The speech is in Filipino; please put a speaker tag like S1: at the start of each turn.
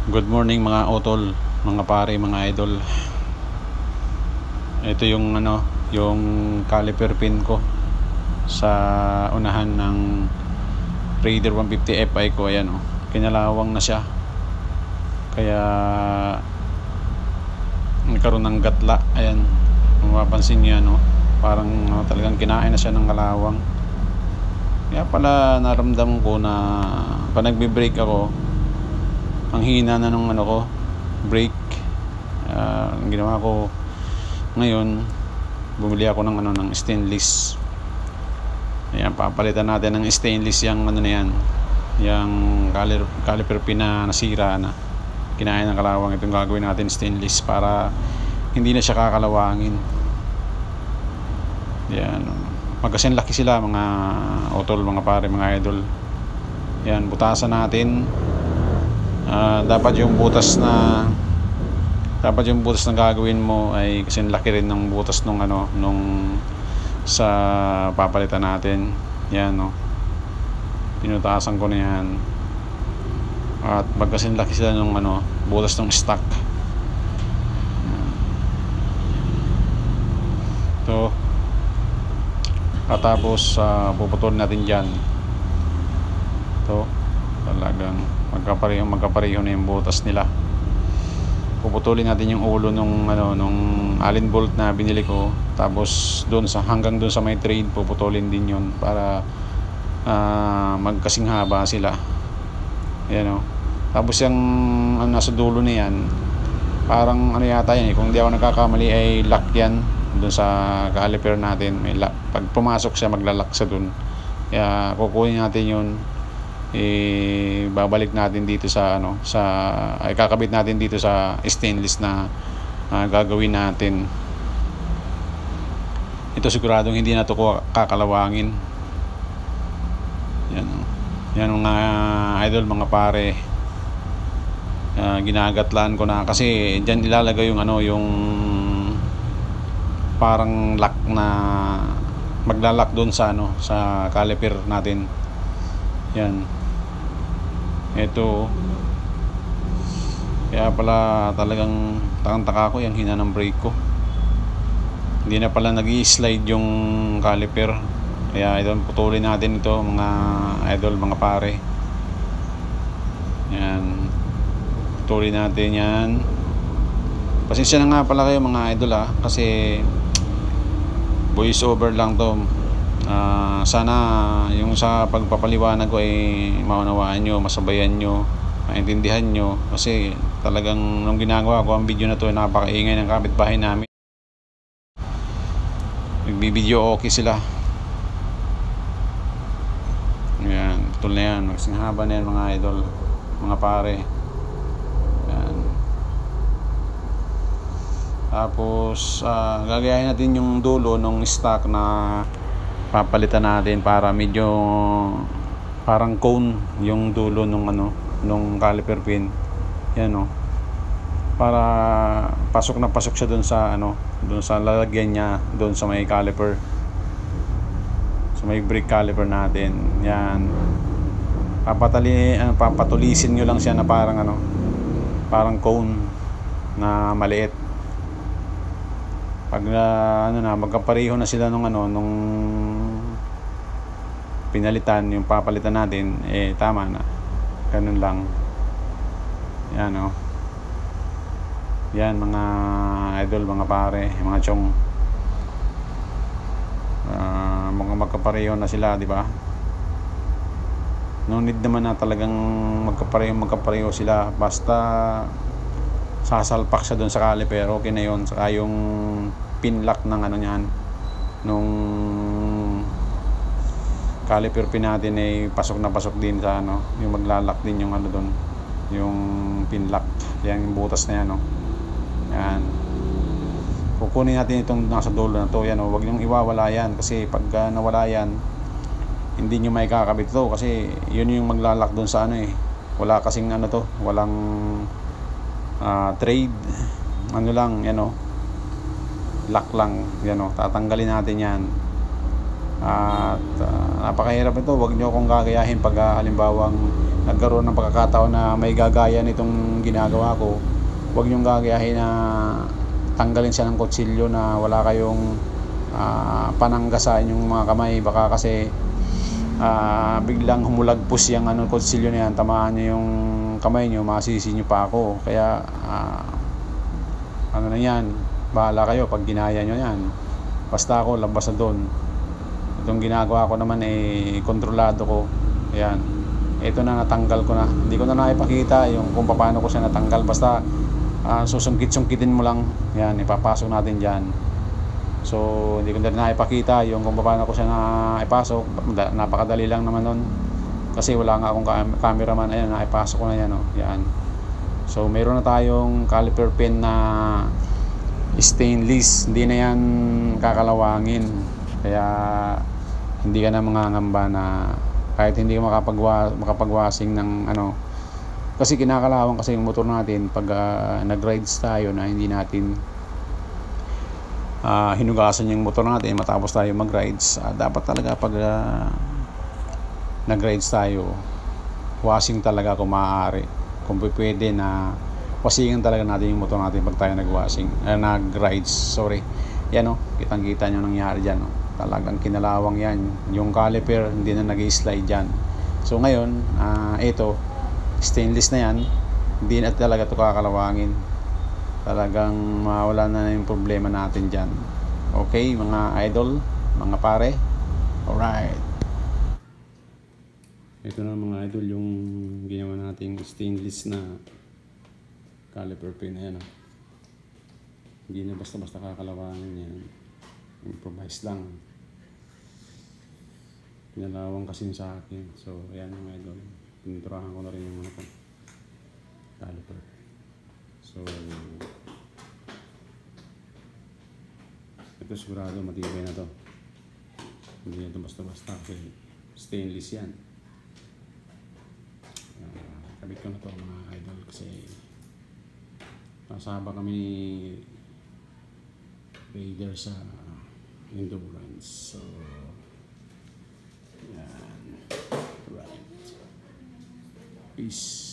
S1: Good morning mga otol, mga pare, mga idol. Ito yung yung caliper pin ko sa unahan ng Raider 150 Fi ko. Ayan kinalawang na siya. Kaya nagkaroon ng gatla. Ayan, kung mapapansin niyo parang talagang kinain na siya ng kalawang. Kaya pala naramdaman ko na pag nagbe-brake ako, ang hina na nung ko brake. Ang ginawa ko ngayon, bumili ako ng stainless. Ayan, papalitan natin ng stainless yung na yan, yung caliper pin na nasira na, kinain ng kalawang. Itong gagawin natin stainless para hindi na siya kakalawangin. Yan, magkasin laki sila mga otol, mga pare, mga idol. Yan, butasan natin. Dapat yung butas na gagawin mo ay kasi laki rin ng butas nung sa papalitan natin. Yan tinutasan ko na yan, at magkasin laki sila nung butas ng stock. Ito, tapos puputulin natin dyan. Ito talagang magkapareho na yung butas nila. Puputulin natin yung ulo nung Allen bolt na binili ko, tapos hanggang doon sa may trade puputulin din yun para magkasing haba sila. Ayan tapos yung nasa dulo na yan, parang yata yan kung di ako nagkakamali ay lock yan doon sa caliper natin. May lock. Pag pumasok siya, maglalak sa doon. Kaya kukunin natin yun, babalik natin dito sa kakabit natin dito sa stainless na gagawin natin. Ito siguradong hindi na ito kakalawangin. Yan mga idol, mga pare, ginagatlaan ko na kasi dyan ilalagay yung parang lock na maglalak doon sa sa caliper natin. Yan, ito. Kaya pala talagang takang-taka ko yung hina ng brake ko. Hindi na pala nag-i-slide yung caliper. Kaya ito, putulin natin ito mga idol, mga pare. Yan, putulin natin yan. Pasensya na nga pala kayo mga idol kasi voice over lang to. Sana yung sa pagpapaliwanag ko ay maunawaan nyo, masabayan nyo, maintindihan nyo. Kasi talagang nung ginagawa ko ang video na to, napakaingay ng kapitbahay namin. Nagbibideo okay sila. Yan, tutul na yan, magsing-haba na yan mga idol, mga pare. Yan. Tapos gagayahin natin yung dulo ng stock na papalitan natin para medyo parang cone yung dulo nung caliper pin. Yan para pasok na pasok siya doon sa lalagyan niya doon sa may caliper, sa may brake caliper natin. Yan, papatulisin nyo lang siya na parang cone na maliit. Pag magkapareho na sila nung pinalitan, yung papalitan natin, tama na, ganun lang. Yan yan mga idol, mga pare, mga chong, mga magkapareho na sila, di ba? No need naman na talagang magkapareho sila, basta sasalpak siya doon sa caliper, okay na yun. Saka yung pin lock ng niyan, nung caliper pin natin ay pasok na pasok din sa yung maglalak din yung doon, yung pin lock. Yan yung butas na yan yan, kukunin natin itong nasa dulo na to. Yan wag niyong iwawala yan, kasi pag nawala yan, hindi niyo may kakabit to, kasi yun yung maglalak doon sa wala kasing walang trade, lang yan lock lang yan tatanggalin natin yan. At napakahirap ito, wag nyo akong gagayahin pag halimbawang nagkaroon ng pagkakataon na may gagaya nitong ginagawa ko, huwag niyong gagayahin na tanggalin siya ng kutsilyo na wala kayong panangga sa inyong mga kamay. Baka kasi biglang humulagpos yung kutsilyo na yan, tamaan niyo yung kamay niyo, masisi niyo pa ako. Kaya ano na yan, bahala kayo pag ginaya niyo yan. Basta ako labas na doon. Itong ginagawa ko naman kontrolado ko. Ayan, ito na, natanggal ko na. Hindi ko na naipakita yung kung paano ko siya natanggal. Basta susungkit-sungkitin mo lang. Yan, ipapasok natin dyan. So hindi ko na naipakita yung kung paano ko siya naipasok. Napakadali lang naman nun, kasi wala nga akong cameraman. Ayan, naipasok ko na yan. Yan. So meron na tayong caliper pin na stainless. Hindi na yan kakalawangin. Kaya hindi ka na mangangamba na kahit hindi ka makapagwashing ng kasi kinakalawang kasi yung motor natin pag nag-rides tayo na hindi natin hinugasan yung motor natin matapos tayo mag-rides. Dapat talaga pag nag-rides tayo, washing talaga kung maaari. Kung pwede na wasingan talaga natin yung motor natin pag tayo nag-rides. Sorry. Yan kitang-kita nyo nangyari dyan. Talagang kinalawang yan. Yung caliper hindi na nag-slide dyan. So ngayon, ito stainless na yan, hindi na talaga ito kakalawangin. Talagang mawala na yung problema natin dyan. Okay mga idol, mga pare. Alright, ito na mga idol yung ginawa nating stainless na caliper pin na yan. Hindi na basta-basta kakalawangin yan. Improvise lang. Pinalawang kasi sa akin. So ayan mga idol, pininturahan ko na rin yung caliper. So ito sigurado matibay na to. Hindi na ito basta-basta kasi stainless yan. Kabit ko na to mga idol kasi nasaba kami raider sa endurance. So yan. Right. Peace.